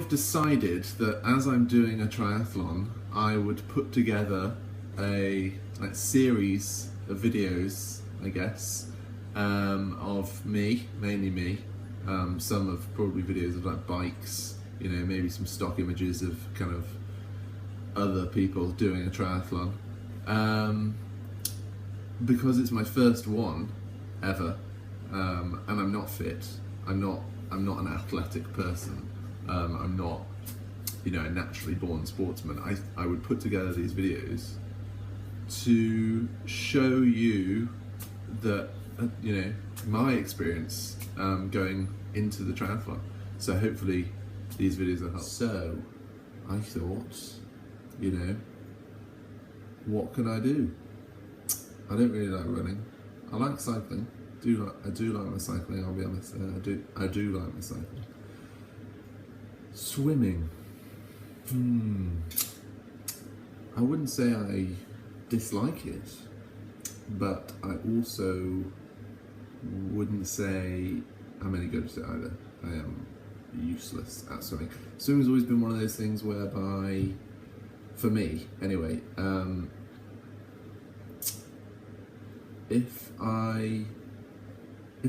I've decided that as I'm doing a triathlon, I would put together a series of videos, I guess, of me, mainly me. Some of probably videos of like bikes, maybe some stock images of kind of other people doing a triathlon. Because it's my first one ever, and I'm not fit. I'm not an athletic person. I'm not, a naturally born sportsman. I would put together these videos to show you that, my experience going into the triathlon. So hopefully these videos will help. So I thought, what can I do? I don't really like running. I like cycling. I do like my cycling, I'll be honest. I do like my cycling. Swimming. I wouldn't say I dislike it, but I also wouldn't say I'm any good at it either. I am useless at swimming. Swimming's always been one of those things whereby, for me anyway, if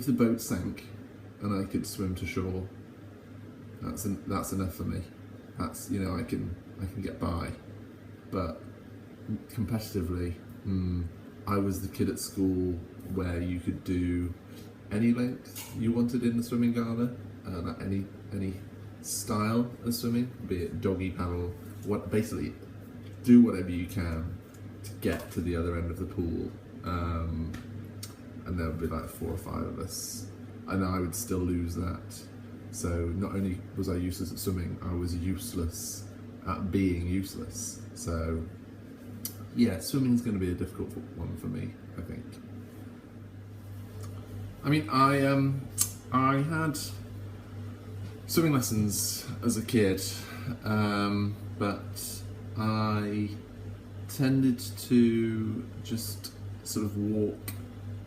the boat sank and I could swim to shore, that's enough for me. That's, I can get by. But competitively, I was the kid at school where you could do any length you wanted in the swimming gala, any style of swimming, be it doggy paddle, basically do whatever you can to get to the other end of the pool. And there would be like 4 or 5 of us, and I would still lose that. So not only was I useless at swimming, I was useless at being useless. So yeah, swimming's going to be a difficult one for me, I think. I mean, I had swimming lessons as a kid, but I tended to just sort of walk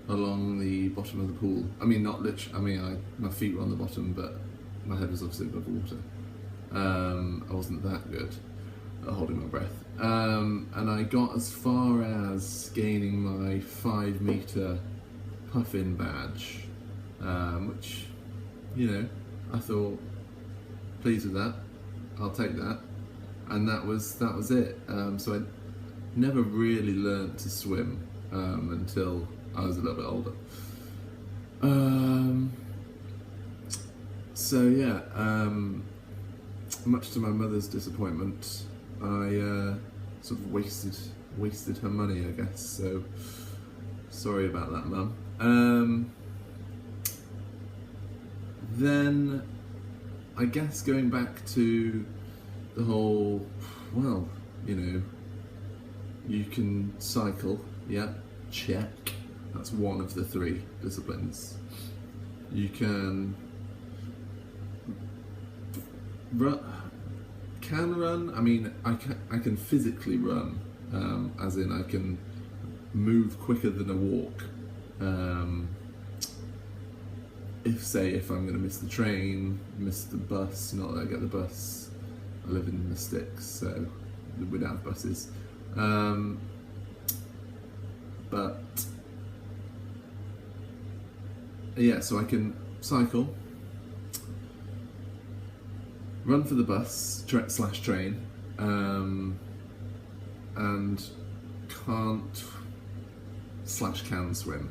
along the bottom of the pool. I mean, not literally. My feet were on the bottom, but my head was obviously above water. I wasn't that good at holding my breath. And I got as far as gaining my 5 meter puffin badge, which, I thought, pleased with that. I'll take that. And that was it. So I never really learnt to swim until I was a little bit older. So yeah, much to my mother's disappointment, I sort of wasted her money, I guess. So sorry about that, Mum. Then I guess going back to the whole, you can cycle, yeah, check. That's one of the 3 disciplines. You can run. I mean, I can physically run, as in I can move quicker than a walk. If I'm going to miss the train, miss the bus, not that I get the bus. I live in the sticks, so we don't have buses. But yeah, so I can cycle, run for the bus / train, and can't / can swim.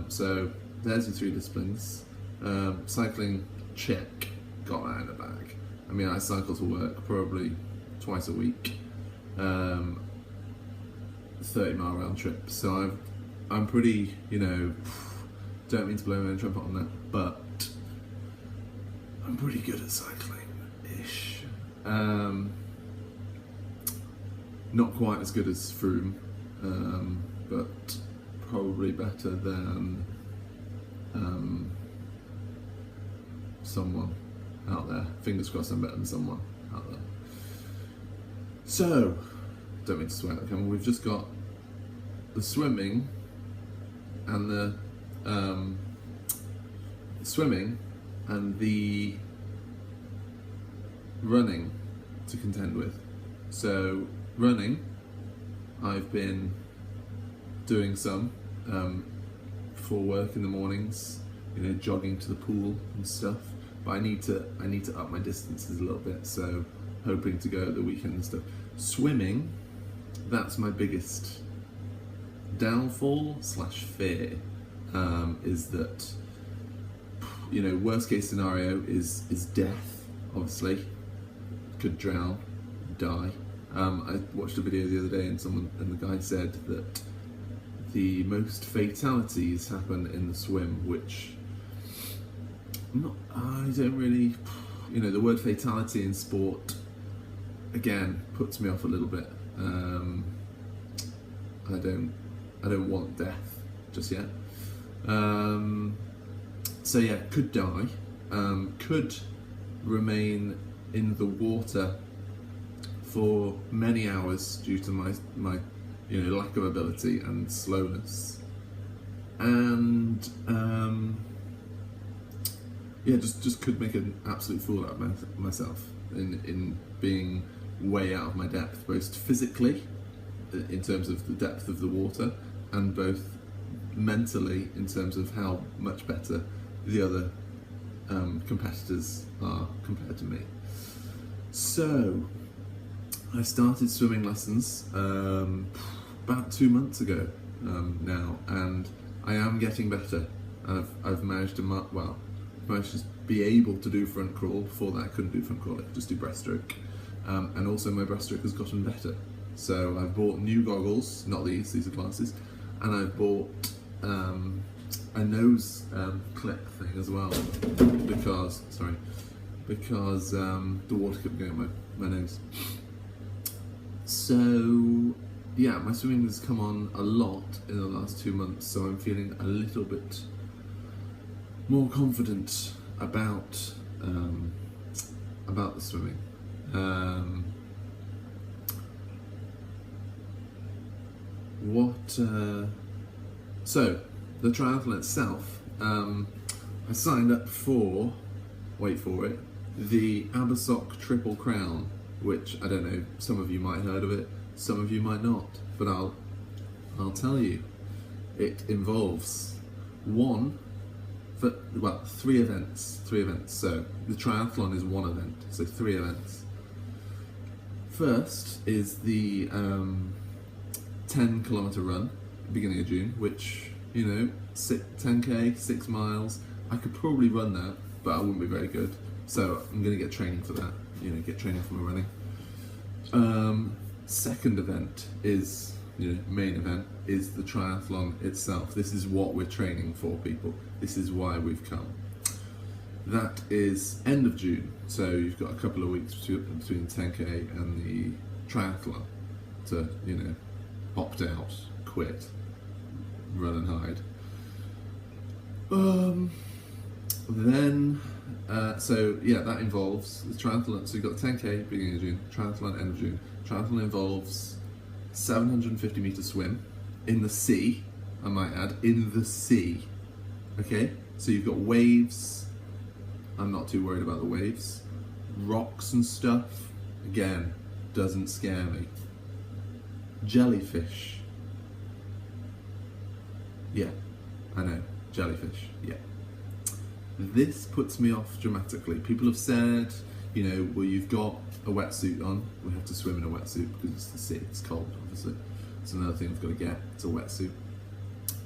So there's your 3 disciplines. Cycling, check, got that in the bag. I mean, I cycle to work probably twice a week, 30-mile round trip. So I'm pretty, don't mean to blow my own trumpet on that, but I'm pretty good at cycling-ish. Not quite as good as Froome, but probably better than someone out there. Fingers crossed I'm better than someone out there. So, don't mean to swear at the camera, we've just got the swimming and the running to contend with. So running, I've been doing some for work in the mornings, jogging to the pool and stuff. But I need to up my distances a little bit, so hoping to go at the weekend and stuff. Swimming, that's my biggest downfall / fear, is that, worst case scenario is death, obviously. Could drown, die. I watched a video the other day and the guy said that the most fatalities happen in the swim, which I don't really, the word fatality in sport, again, puts me off a little bit. I don't want death just yet. So yeah, could die, could remain in the water for many hours due to my lack of ability and slowness, and just could make an absolute fool out of myself in being way out of my depth, both physically in terms of the depth of the water, and both mentally in terms of how much better the other competitors are compared to me. So I started swimming lessons about 2 months ago now, and I am getting better. I've managed to be able to do front crawl. Before that I couldn't do front crawl, I could just do breaststroke, and also my breaststroke has gotten better. So I've bought new goggles, not these are glasses, and I've bought a nose clip thing as well, because the water kept going up my nose. So yeah, my swimming has come on a lot in the last 2 months, so I'm feeling a little bit more confident about the swimming. So the triathlon itself, I signed up for, wait for it, the Abersock Triple Crown, which I don't know, some of you might have heard of it, some of you might not, but I'll tell you. It involves three events. So the triathlon is one event, so 3 events. First is the 10-kilometer run, beginning of June, which 10k, 6 miles. I could probably run that, but I wouldn't be very good. So I'm going to get training for that. Get training for my running. Second event is, main event is the triathlon itself. This is what we're training for, people. This is why we've come. That is end of June. So you've got a couple of weeks between 10k and the triathlon to, opt out, quit, run and hide. That involves the triathlon. So you've got the 10k beginning of June, triathlon end of June. Triathlon involves 750 meter swim in the sea, I might add, in the sea. Okay, so you've got waves. I'm not too worried about the waves. Rocks and stuff, again, doesn't scare me. Jellyfish. Yeah, I know, jellyfish, yeah. This puts me off dramatically. People have said, you've got a wetsuit on. We have to swim in a wetsuit because it's the sea, it's cold, obviously. It's another thing I've got to get, it's a wetsuit.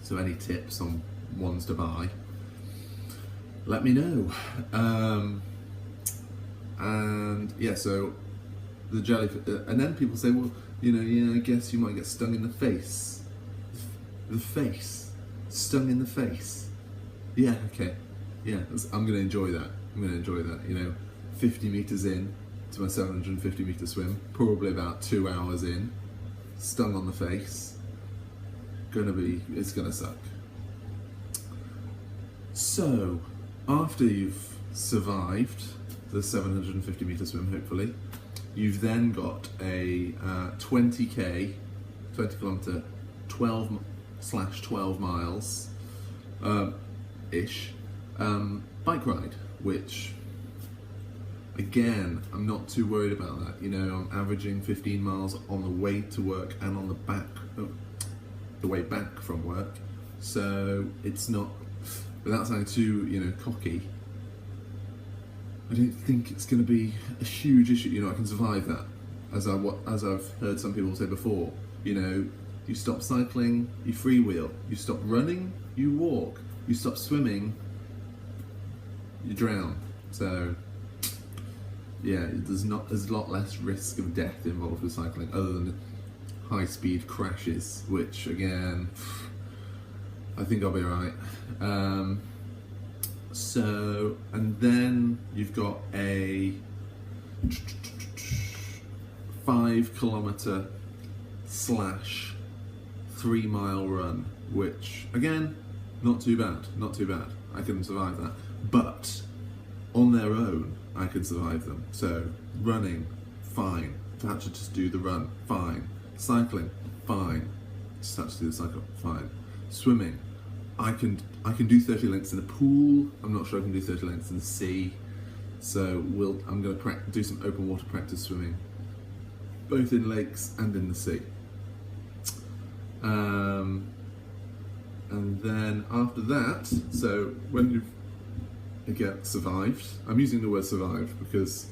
So any tips on ones to buy, let me know. So the jellyfish, and then people say, well, I guess you might get stung in the face. The face, stung in the face. Yeah, okay. Yeah, I'm going to enjoy that. 50 meters in to my 750 meter swim, probably about 2 hours in, stung on the face. It's gonna suck. So, after you've survived the 750 meter swim, hopefully, you've then got a 20 kilometer, 12/12 miles ish bike ride, which again, I'm not too worried about that. You know, I'm averaging 15 miles on the way to work and on the way back from work. So it's not, without sounding too, you know, cocky, I don't think it's going to be a huge issue. You know, I can survive that. As I've heard some people say before, you know, you stop cycling, you freewheel. You stop running, you walk. You stop swimming, you drown. So, yeah, there's a lot less risk of death involved with cycling, other than high-speed crashes, which again, I think I'll be alright. So, and then you've got a 5 km / 3 mile run, which again, not too bad. I can survive that. But on their own, I can survive them. So running, fine. If I had to just do the run, fine. Cycling, fine. Just have to do the cycle, fine. Swimming, I can do 30 lengths in a pool. I'm not sure I can do 30 lengths in the sea. So I'm going to do some open water practice swimming, both in lakes and in the sea. And then after that, so when you've again survived, I'm using the word survived because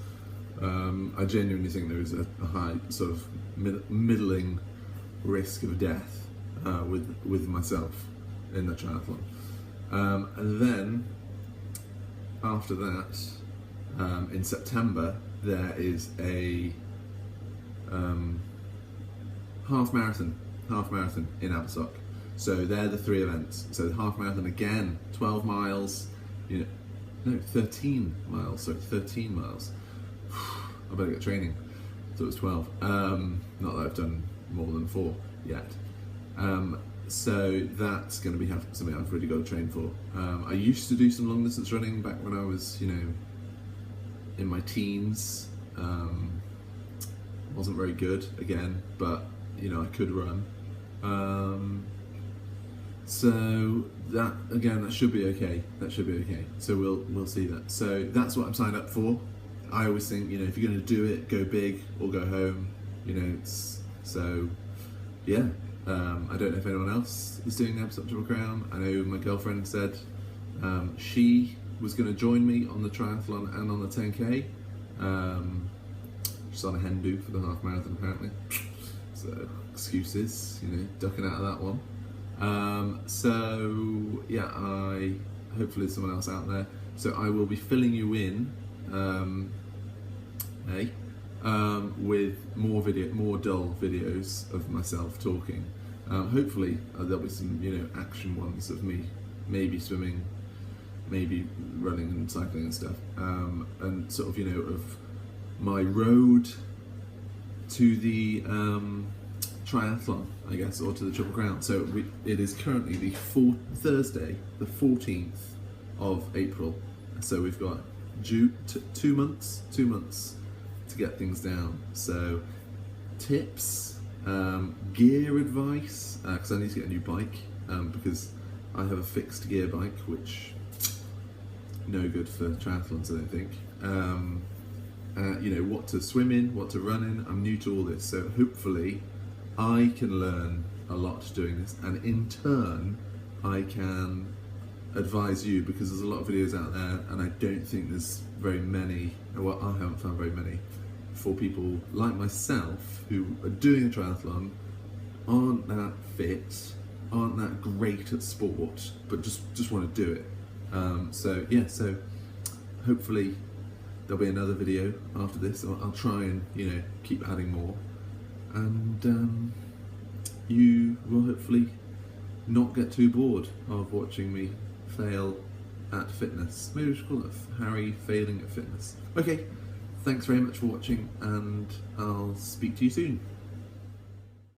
I genuinely think there is a high sort of middling risk of death with myself in the triathlon. And then after that, in September, there is a half marathon in Abersoch. So they're the 3 events. So the half marathon again, 12 miles, 13 miles, sorry, 13 miles. I better get training. So it was 12. Not that I've done more than 4 yet. So that's going to be something I've really got to train for. I used to do some long distance running back when I was, in my teens. Wasn't very good again, but I could run. So that should be okay. So we'll see that. So that's what I'm signed up for. I always think, if you're going to do it, go big or go home. So yeah. I don't know if anyone else is doing the Abersoch Triple Crown. I know my girlfriend said she was going to join me on the triathlon and on the 10k. She's on a hen do for the half marathon apparently. So excuses, ducking out of that one. So yeah, hopefully there's someone else out there. So I will be filling you in, with more dull videos of myself talking. Hopefully there'll be some action ones of me, maybe swimming, maybe running and cycling and stuff, and sort of of my road to the triathlon, I guess, or to the Triple Crown. So it is currently the Thursday, the 14th of April. So we've got 2 months to get things down. So tips, gear advice, because I need to get a new bike, because I have a fixed gear bike, which no good for triathlons, I don't think. What to swim in, what to run in. I'm new to all this, so hopefully I can learn a lot doing this, and in turn I can advise you, because there's a lot of videos out there and I don't think there's very many, well, I haven't found very many for people like myself who are doing a triathlon, aren't that fit, aren't that great at sport, but just want to do it. So yeah, so hopefully there'll be another video after this. I'll try and keep adding more, and you will hopefully not get too bored of watching me fail at fitness. Maybe we should call it Harry failing at fitness. Okay, thanks very much for watching, and I'll speak to you soon.